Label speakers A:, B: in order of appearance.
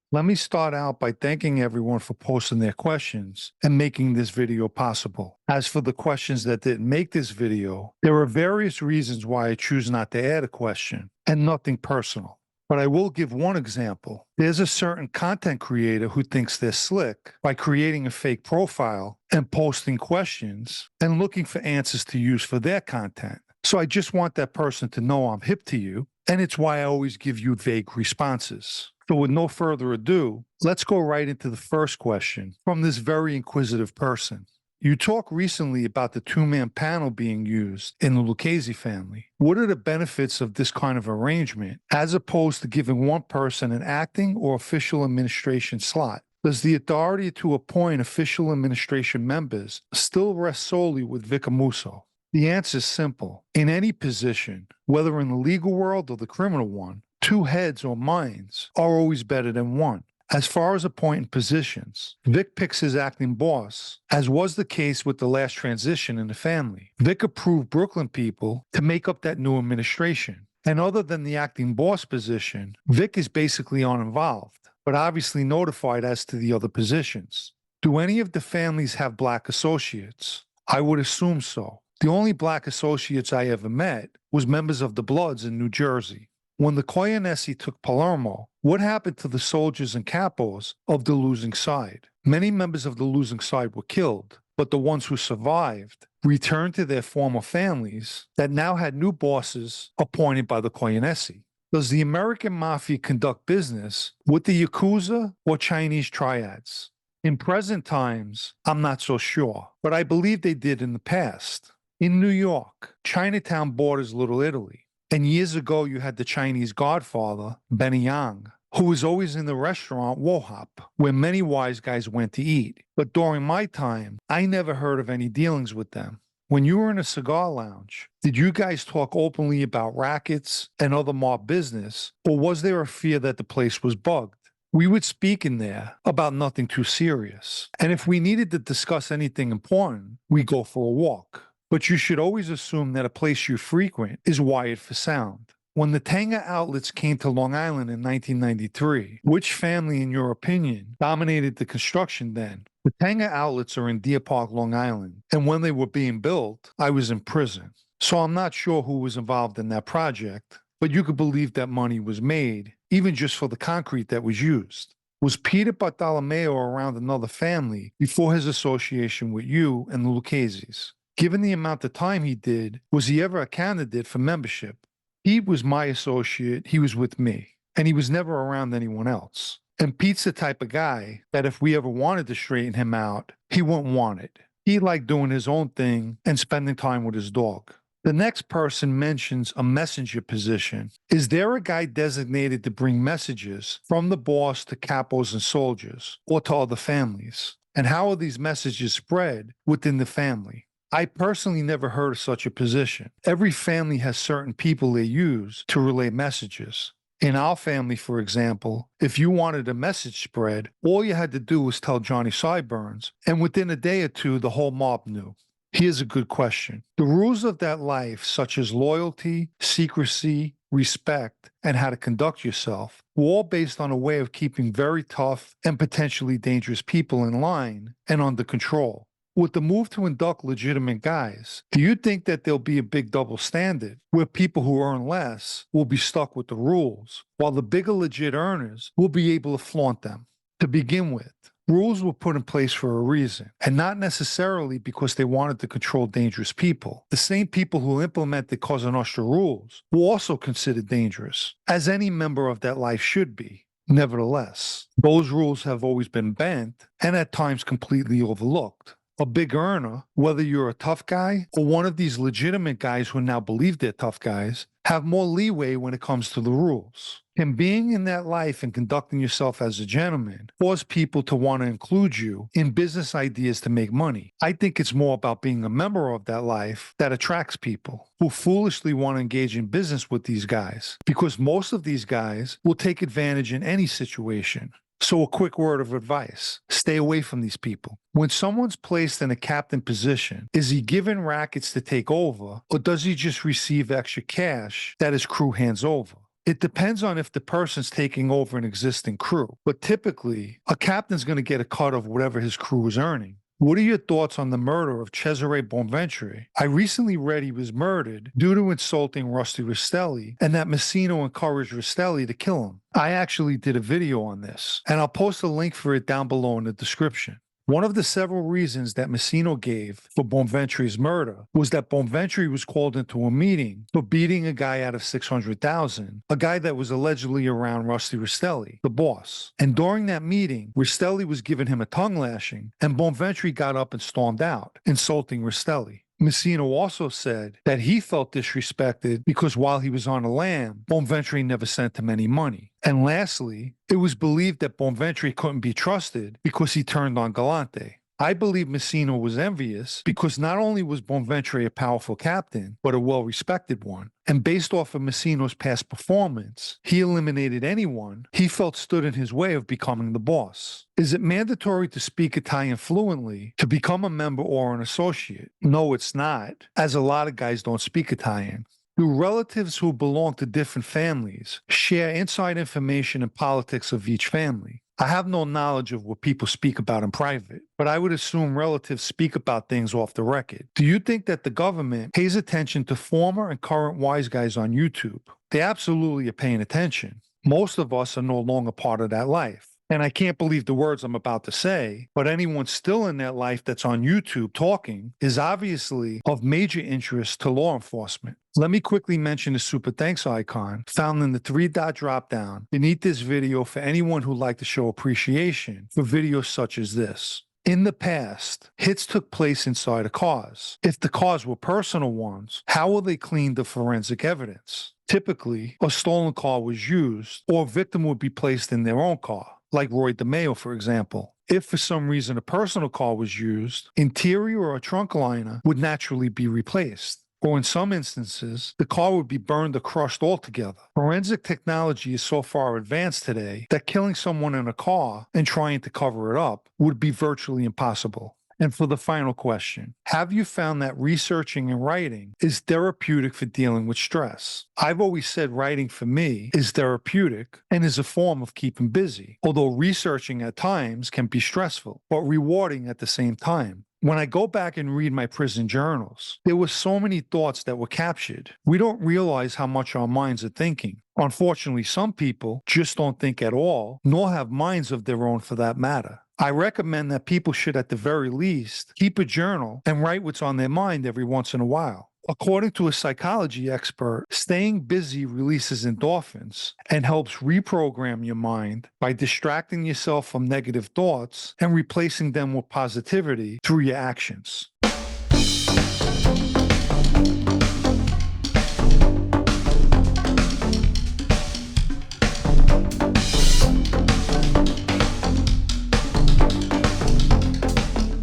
A: Let me start out by thanking everyone for posting their questions and making this video possible. As for the questions that didn't make this video, there are various reasons why I choose not to add a question, and nothing personal. But I will give one example. There's a certain content creator who thinks they're slick by creating a fake profile and posting questions and looking for answers to use for their content. So I just want that person to know I'm hip to you, and it's why I always give you vague responses. So with no further ado, let's go right into the first question from this very inquisitive person. You talked recently about the two-man panel being used in the Lucchese family. What are the benefits of this kind of arrangement as opposed to giving one person an acting or official administration slot? Does the authority to appoint official administration members still rest solely with Vicamuso? The answer is simple. In any position, whether in the legal world or the criminal one, two heads or minds are always better than one. As far as appointing positions, Vic picks his acting boss, as was the case with the last transition in the family. Vic approved Brooklyn people to make up that new administration. And other than the acting boss position, Vic is basically uninvolved, but obviously notified as to the other positions. Do any of the families have black associates? I would assume so. The only black associates I ever met was members of the Bloods in New Jersey. When the Coyanesi took Palermo, what happened to the soldiers and capos of the losing side? Many members of the losing side were killed, but the ones who survived returned to their former families that now had new bosses appointed by the Coyanesi. Does the American Mafia conduct business with the Yakuza or Chinese triads? In present times, I'm not so sure, but I believe they did in the past. In New York, Chinatown borders Little Italy. And years ago, you had the Chinese godfather, Benny Yang, who was always in the restaurant Wohop, where many wise guys went to eat. But during my time, I never heard of any dealings with them. When you were in a cigar lounge, did you guys talk openly about rackets and other mob business, or was there a fear that the place was bugged? We would speak in there about nothing too serious. And if we needed to discuss anything important, we go for a walk. But you should always assume that a place you frequent is wired for sound. When the Tanga outlets came to Long Island in 1993, which family, in your opinion, dominated the construction then? The Tanga outlets are in Deer Park, Long Island, and when they were being built, I was in prison. So I'm not sure who was involved in that project, but you could believe that money was made, even just for the concrete that was used. Was Peter Bartolomeo around another family before his association with you and the Lucchese's? Given the amount of time he did, was he ever a candidate for membership? He was my associate, he was with me, and he was never around anyone else. And Pete's the type of guy that if we ever wanted to straighten him out, he wouldn't want it. He liked doing his own thing and spending time with his dog. The next person mentions a messenger position. Is there a guy designated to bring messages from the boss to capos and soldiers, or to other families? And how are these messages spread within the family? I personally never heard of such a position. Every family has certain people they use to relay messages. In our family, for example, if you wanted a message spread, all you had to do was tell Johnny Sideburns, and within a day or two, the whole mob knew. Here's a good question. The rules of that life, such as loyalty, secrecy, respect, and how to conduct yourself, were all based on a way of keeping very tough and potentially dangerous people in line and under control. With the move to induct legitimate guys, do you think that there'll be a big double standard where people who earn less will be stuck with the rules, while the bigger legit earners will be able to flaunt them? To begin with, rules were put in place for a reason, and not necessarily because they wanted to control dangerous people. The same people who implemented Cosa Nostra rules were also considered dangerous, as any member of that life should be. Nevertheless, those rules have always been bent and at times completely overlooked. A big earner, whether you're a tough guy or one of these legitimate guys who now believe they're tough guys, have more leeway when it comes to the rules. Can being in that life and conducting yourself as a gentleman cause people to want to include you in business ideas to make money? I think it's more about being a member of that life that attracts people who foolishly want to engage in business with these guys, because most of these guys will take advantage in any situation. So a quick word of advice, stay away from these people. When someone's placed in a captain position, is he given rackets to take over, or does he just receive extra cash that his crew hands over? It depends on if the person's taking over an existing crew, but typically, a captain's going to get a cut of whatever his crew is earning. What are your thoughts on the murder of Cesare Bonventre? I recently read he was murdered due to insulting Rusty Rastelli and that Messino encouraged Rastelli to kill him. I actually did a video on this, and I'll post a link for it down below in the description. One of the several reasons that Messino gave for Bonventre's murder was that Bonventre was called into a meeting for beating a guy out of 600,000, a guy that was allegedly around Rusty Rastelli, the boss. And during that meeting, Rastelli was giving him a tongue lashing, and Bonventre got up and stormed out, insulting Rastelli. Messino also said that he felt disrespected because while he was on the lam, Bonventre never sent him any money. And lastly, it was believed that Bonventre couldn't be trusted because he turned on Galante. I believe Messino was envious because not only was Bonventre a powerful captain, but a well-respected one. And based off of Messino's past performance, he eliminated anyone he felt stood in his way of becoming the boss. Is it mandatory to speak Italian fluently to become a member or an associate? No, it's not, as a lot of guys don't speak Italian. Do relatives who belong to different families share inside information and politics of each family? I have no knowledge of what people speak about in private, but I would assume relatives speak about things off the record. Do you think that the government pays attention to former and current wise guys on YouTube? They absolutely are paying attention. Most of us are no longer part of that life. And I can't believe the words I'm about to say, but anyone still in that life that's on YouTube talking is obviously of major interest to law enforcement. Let me quickly mention the super thanks icon found in the 3-dot dropdown beneath this video for anyone who'd like to show appreciation for videos such as this. In the past, hits took place inside of cars. If the cars were personal ones, how will they clean the forensic evidence? Typically, a stolen car was used, or a victim would be placed in their own car, like Roy DeMeo, for example. If for some reason a personal car was used, interior or a trunk liner would naturally be replaced. Or in some instances, the car would be burned or crushed altogether. Forensic technology is so far advanced today that killing someone in a car and trying to cover it up would be virtually impossible. And for the final question, have you found that researching and writing is therapeutic for dealing with stress? I've always said writing for me is therapeutic and is a form of keeping busy, although researching at times can be stressful, but rewarding at the same time. When I go back and read my prison journals, there were so many thoughts that were captured. We don't realize how much our minds are thinking. Unfortunately, some people just don't think at all, nor have minds of their own for that matter. I recommend that people should, at the very least, keep a journal and write what's on their mind every once in a while. According to a psychology expert, staying busy releases endorphins and helps reprogram your mind by distracting yourself from negative thoughts and replacing them with positivity through your actions.